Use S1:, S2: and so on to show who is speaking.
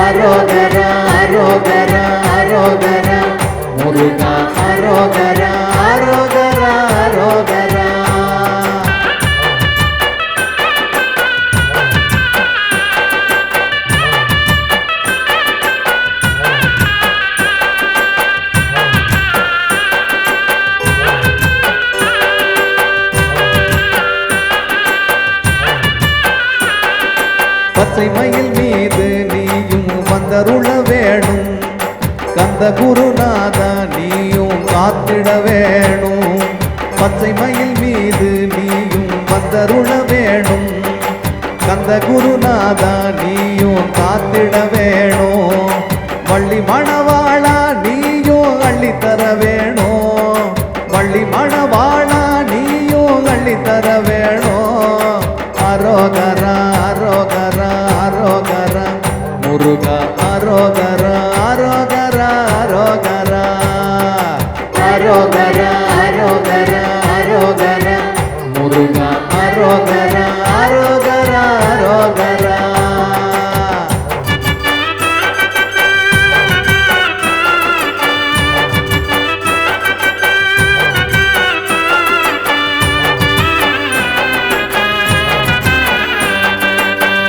S1: அரோகர அரோகர அரோகர முருகா அரோகர அரோகர அரோகர. பச்சை மயில் மீது நீயும் வந்தருள வேணும், கந்த குருநாதா நீயும் காத்திட வேணும். பச்சை மயில் மீது நீயும் வந்தருள வேணும், கந்த குருநாதா நீயும் காத்திட வேணும். வள்ளி மணவாளா நீயும் அள்ளி தர வேணும், வள்ளி மணவாளா நீயும் அள்ளி தர வேணும். அரோகர அரோகர அரோகர முருகா அரோகர அரோகர அரோகர அரோகர அரோகர